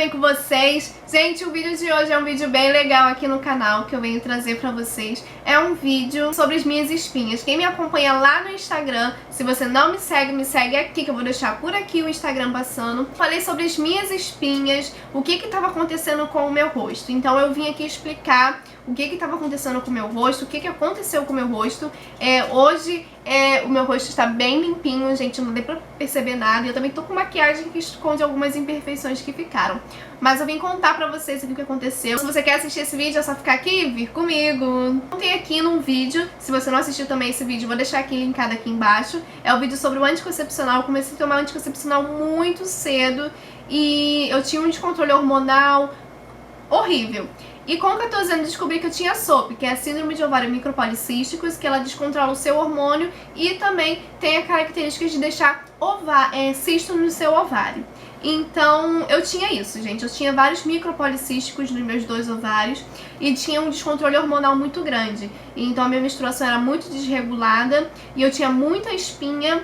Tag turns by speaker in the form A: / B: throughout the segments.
A: bem com vocês? Gente, o vídeo de hoje é um vídeo bem legal aqui no canal que eu venho trazer pra vocês. É um vídeo sobre as minhas espinhas. Quem me acompanha lá no Instagram, se você não me segue aqui, que eu vou deixar por aqui o Instagram passando. Falei sobre as minhas espinhas, o que estava acontecendo com o meu rosto. Então eu vim aqui explicar o que estava acontecendo com o meu rosto, o que aconteceu com o meu rosto. Hoje o meu rosto está bem limpinho, gente, não deu pra perceber nada. Eu também tô com maquiagem que esconde algumas imperfeições que ficaram. Mas eu vim contar pra vocês o que aconteceu. Se você quer assistir esse vídeo, é só ficar aqui e vir comigo. Contei aqui num vídeo, se você não assistiu também esse vídeo, vou deixar aqui linkado aqui embaixo. É o vídeo sobre o anticoncepcional. Eu comecei a tomar anticoncepcional muito cedo e eu tinha um descontrole hormonal horrível. E com 14 anos descobri que eu tinha SOP, que é a síndrome de ovário micropolicísticos, que ela descontrola o seu hormônio e também tem a característica de deixar cisto no seu ovário. Então eu tinha isso, gente. Eu tinha vários micropolicísticos nos meus 2 ovários e tinha um descontrole hormonal muito grande. Então a minha menstruação era muito desregulada e eu tinha muita espinha.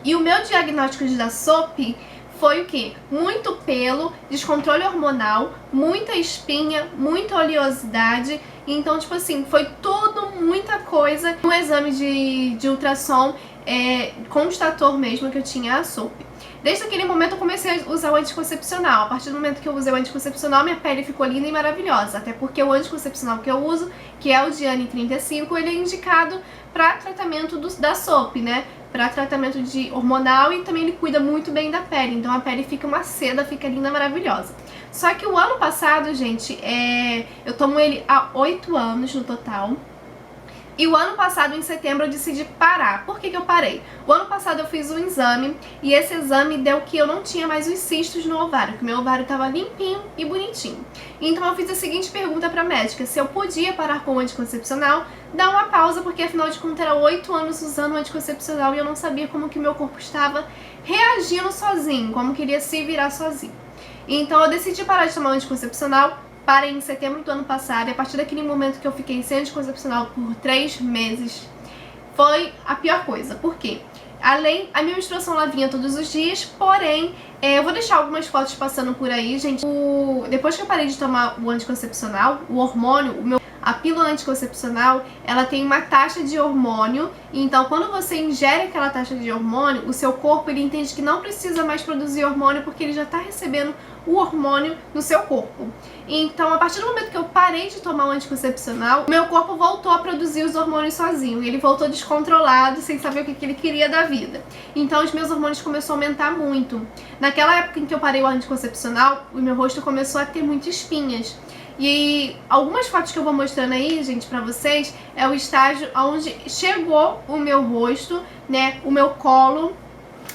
A: E o meu diagnóstico da SOP foi o quê? Muito pelo, descontrole hormonal, muita espinha, muita oleosidade. Então, tipo assim, foi tudo, muita coisa. Um exame de ultrassom constatou mesmo que eu tinha a SOP. Desde aquele momento eu comecei a usar o anticoncepcional. A partir do momento que eu usei o anticoncepcional, minha pele ficou linda e maravilhosa. Até porque o anticoncepcional que eu uso, que é o Diane 35, ele é indicado para tratamento da SOP, né? Para tratamento de hormonal, e também ele cuida muito bem da pele. Então a pele fica uma seda, fica linda, maravilhosa. Só que o ano passado, gente, eu tomo ele há 8 anos no total. E o ano passado, em setembro, eu decidi parar. Por que eu parei? O ano passado eu fiz um exame e esse exame deu que eu não tinha mais os cistos no ovário, que meu ovário estava limpinho e bonitinho. Então eu fiz a seguinte pergunta pra médica: se eu podia parar com o anticoncepcional, dar uma pausa, porque afinal de contas era 8 anos usando o anticoncepcional e eu não sabia como que meu corpo estava reagindo sozinho, como que iria se virar sozinho. Então eu decidi parar de tomar o anticoncepcional. Parei em setembro do ano passado e a partir daquele momento que eu fiquei sem anticoncepcional por 3 meses, foi a pior coisa. Por quê? A minha menstruação ela vinha todos os dias, porém, eu vou deixar algumas fotos passando por aí, gente. Depois que eu parei de tomar o anticoncepcional, o hormônio, a pílula anticoncepcional, ela tem uma taxa de hormônio, então quando você ingere aquela taxa de hormônio, o seu corpo ele entende que não precisa mais produzir hormônio porque ele já está recebendo o hormônio no seu corpo. Então, a partir do momento que eu parei de tomar o anticoncepcional, meu corpo voltou a produzir os hormônios sozinho, e ele voltou descontrolado, sem saber o que ele queria da vida. Então, os meus hormônios começaram a aumentar muito. Naquela época em que eu parei o anticoncepcional, o meu rosto começou a ter muitas espinhas. E algumas fotos que eu vou mostrando aí, gente, pra vocês, é o estágio onde chegou o meu rosto, né, o meu colo.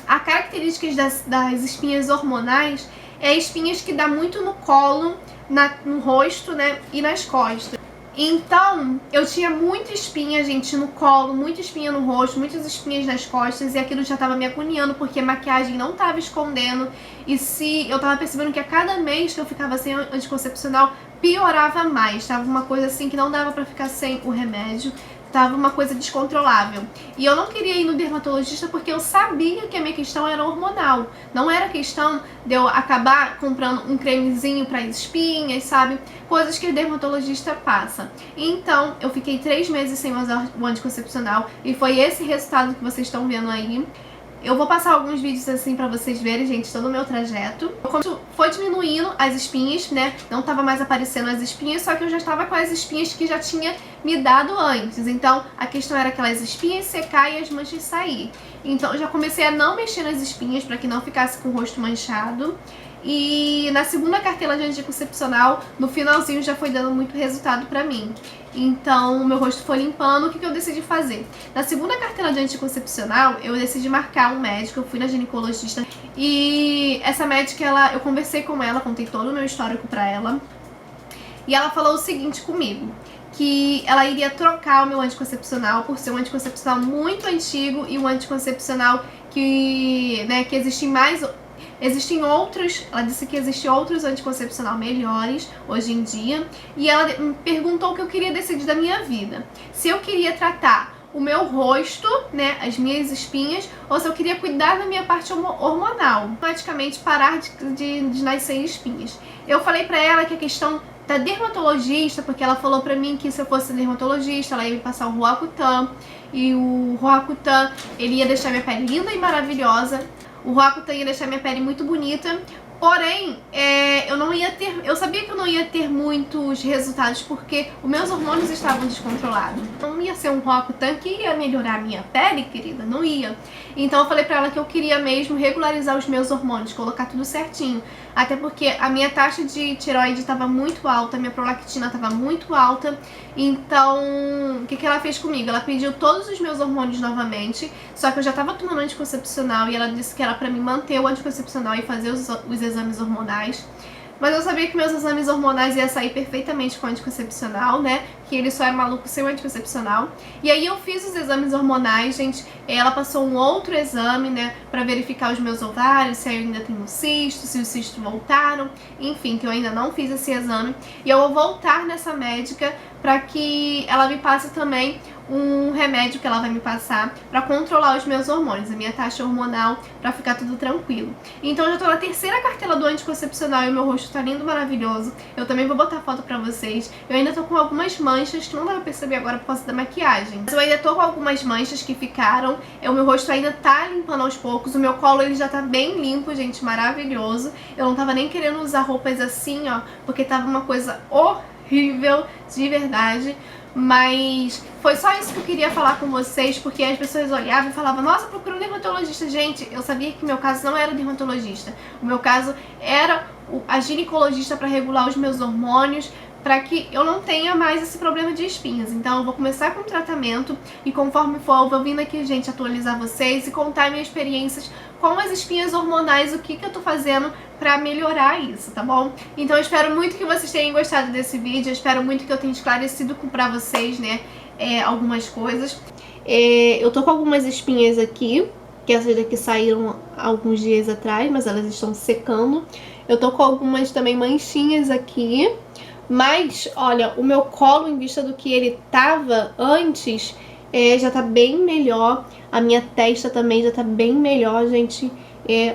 A: As características das espinhas hormonais espinhas que dá muito no colo, no rosto, né, e nas costas. Então, eu tinha muita espinha, gente, no colo, muita espinha no rosto, muitas espinhas nas costas, e aquilo já tava me agoniando, porque a maquiagem não tava escondendo, e se eu tava percebendo que a cada mês que eu ficava sem anticoncepcional, piorava mais, tava uma coisa assim que não dava pra ficar sem o remédio, tava uma coisa descontrolável. E eu não queria ir no dermatologista porque eu sabia que a minha questão era hormonal. Não era questão de eu acabar comprando um cremezinho para espinhas, sabe? Coisas que o dermatologista passa. Então, eu fiquei 3 meses sem usar o anticoncepcional e foi esse resultado que vocês estão vendo aí. Eu vou passar alguns vídeos assim pra vocês verem, gente, todo o meu trajeto. Foi diminuindo as espinhas, né? Não tava mais aparecendo as espinhas, só que eu já estava com as espinhas que já tinha me dado antes. Então, a questão era aquelas espinhas secar e as manchas sair. Então, eu já comecei a não mexer nas espinhas pra que não ficasse com o rosto manchado. E na segunda cartela de anticoncepcional, no finalzinho já foi dando muito resultado pra mim. Então, meu rosto foi limpando. O que eu decidi fazer? Na segunda cartela de anticoncepcional, eu decidi marcar um médico. Eu fui na ginecologista. E essa médica, eu conversei com ela, contei todo o meu histórico pra ela. E ela falou o seguinte comigo: que ela iria trocar o meu anticoncepcional por ser um anticoncepcional muito antigo e um anticoncepcional que existem outros, ela disse que existem outros anticoncepcional melhores hoje em dia. E ela me perguntou o que eu queria decidir da minha vida. Se eu queria tratar o meu rosto, né, as minhas espinhas, ou se eu queria cuidar da minha parte hormonal, praticamente parar de nascer espinhas. Eu falei pra ela que a questão da dermatologista, porque ela falou pra mim que se eu fosse dermatologista, ela ia me passar o Roacutan, e o Roacutan, ele ia deixar minha pele linda e maravilhosa, o Roacutan ia deixar minha pele muito bonita, porém, eu sabia que eu não ia ter muitos resultados porque os meus hormônios estavam descontrolados. Não ia ser um Roacutan que ia melhorar a minha pele, querida, não ia. Então eu falei pra ela que eu queria mesmo regularizar os meus hormônios, colocar tudo certinho. Até porque a minha taxa de tireoide estava muito alta, a minha prolactina estava muito alta. Então, o que ela fez comigo? Ela pediu todos os meus hormônios novamente, só que eu já estava tomando anticoncepcional e ela disse que era pra mim manter o anticoncepcional e fazer os exames hormonais. Mas eu sabia que meus exames hormonais iam sair perfeitamente com o anticoncepcional, né? Que ele só era maluco sem o anticoncepcional. E aí eu fiz os exames hormonais, gente. Ela passou um outro exame, né? Pra verificar os meus ovários, se eu ainda tenho cisto, se os cistos voltaram. Enfim, que eu ainda não fiz esse exame. E eu vou voltar nessa médica pra que ela me passe também um remédio que ela vai me passar pra controlar os meus hormônios, a minha taxa hormonal, pra ficar tudo tranquilo. Então eu já tô na terceira cartela do anticoncepcional e o meu rosto tá lindo, maravilhoso. Eu também vou botar foto pra vocês. Eu ainda tô com algumas manchas que não dá pra perceber agora por causa da maquiagem. Mas eu ainda tô com algumas manchas que ficaram. O meu rosto ainda tá limpando aos poucos. O meu colo ele já tá bem limpo, gente, maravilhoso. Eu não tava nem querendo usar roupas assim, ó, porque tava uma coisa horrível, de verdade. Mas foi só isso que eu queria falar com vocês, porque as pessoas olhavam e falavam, nossa, procura um dermatologista. Gente, eu sabia que o meu caso não era dermatologista. O meu caso era a ginecologista para regular os meus hormônios, para que eu não tenha mais esse problema de espinhas. Então eu vou começar com o tratamento e conforme for eu vou vindo aqui, gente, atualizar vocês e contar minhas experiências com as espinhas hormonais, o que eu tô fazendo pra melhorar isso, tá bom? Então eu espero muito que vocês tenham gostado desse vídeo, eu espero muito que eu tenha esclarecido pra vocês, né, algumas coisas. Eu tô com algumas espinhas aqui, que essas daqui saíram alguns dias atrás, mas elas estão secando. Eu tô com algumas também manchinhas aqui, mas, olha, o meu colo, em vista do que ele tava antes, já tá bem melhor. A minha testa também já tá bem melhor, gente.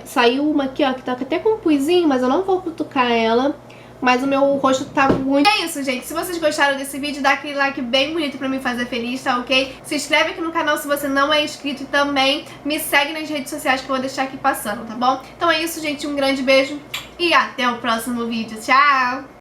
A: Saiu uma aqui, ó, que tá até com um puizinho, mas eu não vou cutucar ela. Mas o meu rosto tá muito... É isso, gente. Se vocês gostaram desse vídeo, dá aquele like bem bonito pra me fazer feliz, tá ok? Se inscreve aqui no canal se você não é inscrito e também me segue nas redes sociais que eu vou deixar aqui passando, tá bom? Então é isso, gente. Um grande beijo e até o próximo vídeo. Tchau!